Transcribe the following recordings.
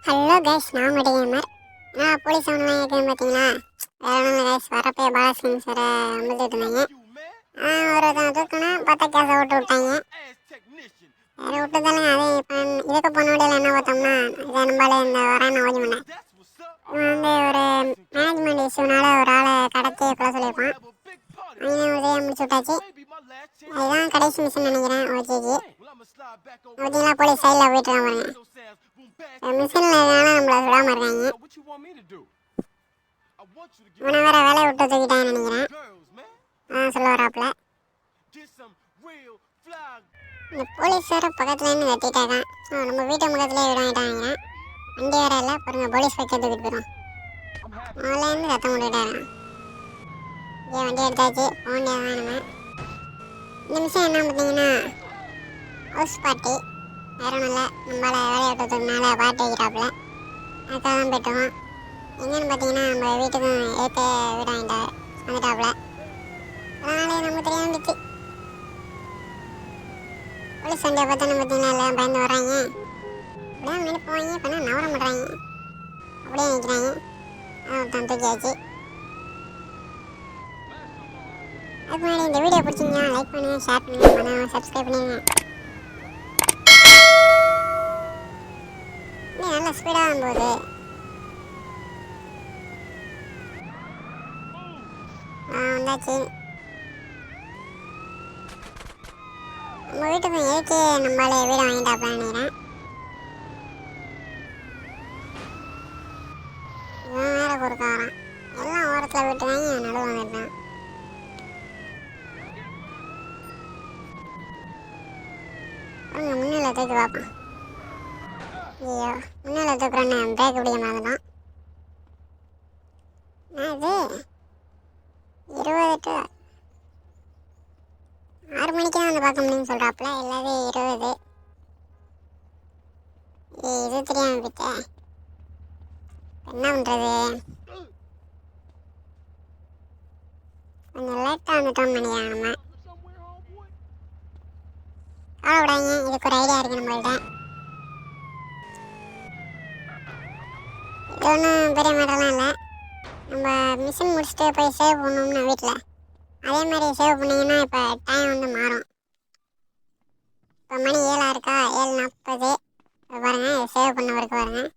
Hello guys, நான் உங்களுடைய gamer. நான் போலீஸ் ஒன்றுலாம் இருக்குன்னு பார்த்தீங்களா? வேற ஒன்றும் இல்லை கைஸ், வரப்போ பாலாசிங் சாரை அமுழ்த்திட்டு இருந்தாங்க. ஒருத்தன் தூக்கினா பார்த்தா கேஸை விட்டு விட்டாங்க. வேறு விட்டுதானே அதே இப்போ இதுக்கு பொண்ணோடையில் என்ன பார்த்தோம்னா, இதை நம்பால இந்த வரான்னு ஓதி பண்ணேன். இவன் ஒரு மேனேஜ்மெண்ட் இஷ்யூனால ஒரு ஆளை கடத்தி கொலை சொல்லியிருப்பான். அவங்க உதவியை முடிச்சு விட்டாச்சு. அதுதான் கடைசி மிஷன் நினைக்கிறேன். ஓகேஜி பார்த்தீங்களா, போலீஸ் சைடில் போயிட்டு தான் பாருங்க. மிஷினில் எதனால நம்மளை சுடாமல் இருக்காங்க. இவனை வேற வேலையை விட்டு தூக்கிட்டான்னு நினைக்கிறேன். சொல்ல வராப்புல இந்த போலீஸ் வேற பக்கத்துலேருந்து வெட்டிட்டாங்க. நம்ம வீட்டு பக்கத்துலேயே விட வாங்கிட்டாங்க. வண்டி வேற இல்லை பாருங்க, போலீஸ் வைக்க தூக்கிட்டு போயிடும். முதல்லேருந்து ரத்தம் விட்டுட்டாங்க. இதே வண்டி எடுத்தாச்சு, போக வேண்டியதான் நம்ம. இந்த மிஷன் என்ன பார்த்தீங்கன்னா ஹவுஸ் பார்ட்டி. வேற ஒன்றும் இல்லை, நம்மளால் வேலையை விட்டதுனால பார்ட்டி வைக்கிறாப்புல. அதுக்காக தான் போய்ட்டுவோம். எங்கன்னு பார்த்தீங்கன்னா நம்ம வீட்டுக்கும் ஏற்ற வீடு வந்துட்டாப்புல. அதனால நமக்கு தெரியாமல் இருந்துச்சு. போலீஸ் வண்டியை பார்த்தோன்னு பார்த்தீங்கன்னா எல்லாம் பயந்து வர்றாங்க. அப்படியே முன்னாடி போவாங்க, இப்போ நவர மாட்டுறாங்க. அப்படியே நிற்கிறாங்க. ஒருத்தன் தூக்கியாச்சு. அதுக்கு முன்னாடி இந்த வீடியோ பிடிச்சிங்கன்னா லைக் பண்ணுங்கள், ஷேர் பண்ணுங்கள், சப்ஸ்கிரைப் பண்ணுங்கள். நல்ல ஸ்பீடாக தான் போகுது. வந்தாச்சு. நம்ம வீட்டுக்கு ஏற்கே நம்மளால வீடை வாங்கிட்டாப்லான்னு நினைக்கிறேன். இவன் வேற கொடுக்க வரான். எல்லாம் ஓரத்தில் விட்டு வாங்கி நடுவு வந்துட்டான். முன்னில் தூக்கி பார்ப்பான். ஐயோ, முன்னில் தூக்குறேன்னு பிரேக் பிடிக்க மாதிரிதான். இது 20 to 6 மணிக்கு தான் வந்து பார்க்க முடியும்னு சொல்கிறாப்புல. இல்லாத 20. இது தெரியாமல் போயிட்ட. என்ன பண்ணுறது? கொஞ்சம் லேட்டாக வந்துட்டோம்னு நினைக்கிறேன். நம்ம கவலை விடாங்க, இதுக்கு ஒரு ஐடியா இருக்குது நம்மள்கிட்ட. இது ஒன்றும் பெரிய மேட்டர்லாம் இல்லை. நம்ம மிஷின் முடிச்சுட்டு போய் சேவ் பண்ணோம்னா வீட்டில் அதே மாதிரி சேவ் பண்ணிங்கன்னா இப்போ டைம் வந்து மாறும். இப்போ மணி 7 இருக்கா, 7:40. பாருங்கள், சேவ் பண்ண வரைக்கும் பாருங்கள்.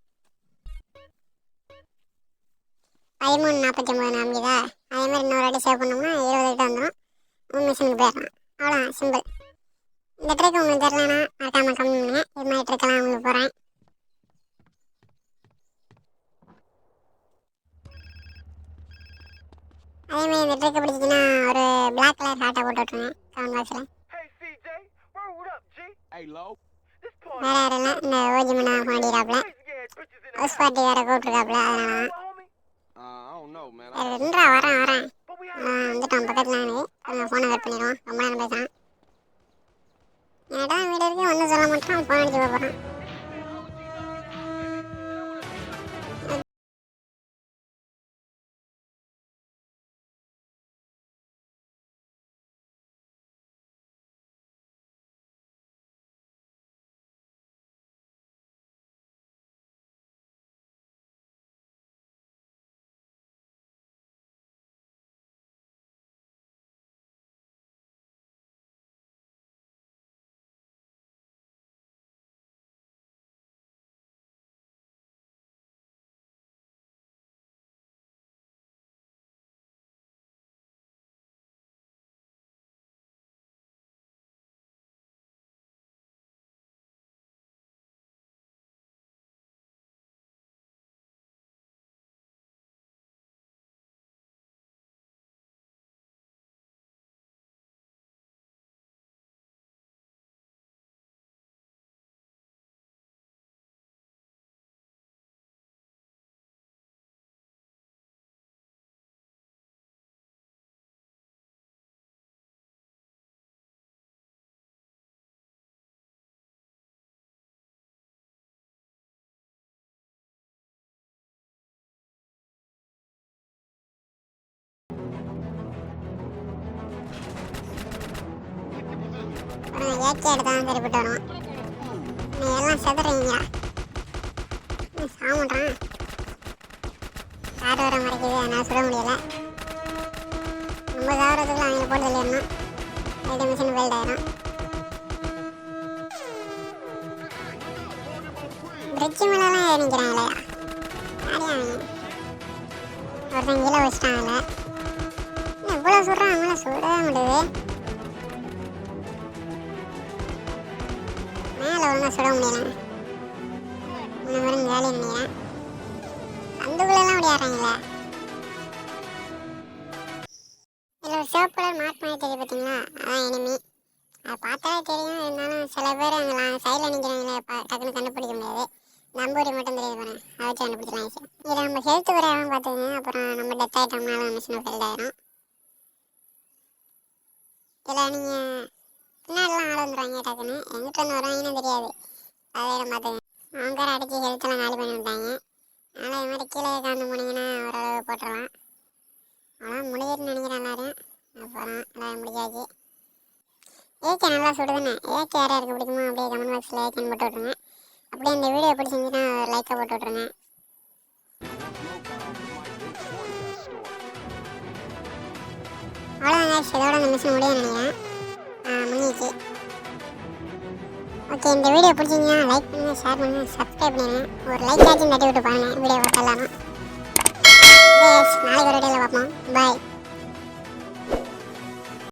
13:49 நம்பிதா. அதே மாதிரி இன்னொரு வாட்டி சேவ் பண்ணோம்னா 20 வந்துடும். மிஷினுக்கு போயிடலாம். அவ்வளோதான், சிம்பிள். இந்த ட்ரிக் உங்களுக்கு தெரியலன்னா மறக்காமல் கமெண்ட் பண்ணுங்கள். இது மாதிரி ட்ரிக்கெல்லாம் உங்களுக்கு போகிறேன். அதேமாதிரி இந்த ட்ரிக்கை பிடிச்சிங்கன்னா ஒரு பிளாக் கலர் ஹார்ட்டை போட்டு விட்ருங்க கமெண்ட் பாக்ஸில். வேறு யாரும் இல்லை, இந்த ஓஜி மண்ணா பாண்டிக்கிறாப்புல. ஹவுஸ் பார்ட்டி வேறு கூப்பிட்ருக்காப்புல. அதனால தான் ரெண்டா வரேன் வந்துட்டோம். பக்கத்தில் கொஞ்சம் ஃபோனை கட் பண்ணிடுவோம். ரொம்ப நேரம் பேசுகிறான். என்னடா வீடு இருக்கு ஒன்றும் சொல்ல மாட்டான். ஃபோன் அடிச்சு போகிறான். ஏற்றி எடுத்தாலும் சரிப்பட்டு வரும். எல்லாம் செதுறீங்களா? சாமுட்றான். கார் வர மறைக்குது, அதனால் சுட முடியலை. நம்ம சாவறதுக்குள்ள அவங்க போட்டு தள்ளிடணும். ரெண்டு மிஷின் ஃபெயில்ட் ஆயிரும். பிரிட்ஜு மேலெலாம் ஏறி நிற்கிறாங்களே, யாரையா அவங்க? ஒருத்தன் கீழே வச்சிட்டாங்கல்ல. இவ்வளோ சுடுறான், அவங்கள சுடவே முடியுது. மேலே ஒழுங்காக சுட முடியல. இந்த மாதிரி வேலையை நினைக்கிறேன். சந்துக்குள்ளெல்லாம் ஓடியாடுறாங்களே. இதில் ஒரு சிவப்பு கலர் மார்க் மாதிரி தெரியுது பார்த்தீங்களா, அதான் எனிமி. அதை பார்த்தாலே தெரியும். இருந்தாலும் சில பேர் அங்கே சைடில் நிற்கிறாங்களே, டக்குன்னு கண்டுபிடிக்க முடியாது. நம்பூரி மட்டும் தெரியுது பாருங்க, அதை வச்சு கண்டுபிடிக்கலாம் ஈஸியாக. இதில் நம்ம ஹெல்த் குறையாமல் பார்த்துக்கோங்க. அப்புறம் நம்ம டெத் ஆகிட்டோம்னாலும் மிஷின் ஃபெயில்ட் ஆயிரும். இதில் நீங்கள் பின்னாடிலாம் ஆள் வந்துடுவாங்க டக்குன்னு, எங்கிட்ட வந்து வருவாங்கன்னு தெரியாது. அதை பார்த்துக்கோங்க. அவங்க அடித்து ஹெல்த்தெல்லாம் காலி பண்ணி விட்டாங்க. அதனால் இது மாதிரி கீழே காந்து போனீங்கன்னா ஓரளவு போட்டுடலாம். ஆனால் முடிஞ்சிட்டுன்னு நினைக்கிறேன் எல்லாரும். அப்புறம் எல்லாம் முடிஞ்சாச்சு. ஏகே நல்லா சுடுதுண்ணே. ஏகே யார் யாருக்கு பிடிக்குமோ அப்படியே கமெண்ட் பாக்ஸில் ஏகேன்னு போட்டு விட்ருங்க. அப்படியே இந்த வீடியோ பிடிச்சிருந்துச்சுன்னா ஒரு லைக்கை போட்டு விட்ருங்க. அவ்வளோதாங்க, இதோட இந்த மிஷின் முடியும்னு நினைக்கிறேன். முடிஞ்சிச்சு. ஓகே, இந்த வீடியோ பிடிச்சிங்கன்னா லைக் பண்ணுங்கள், ஷேர் பண்ணுங்கள், சப்ஸ்கிரைப் பண்ணிடுங்க. ஒரு லைக் ஆச்சும் தட்டி விட்டு பாருங்கள் வீடியோ பார்த்து எல்லாரும். நாளைக்கு ஒரு வீடியோவில் பார்ப்போம். பாய்.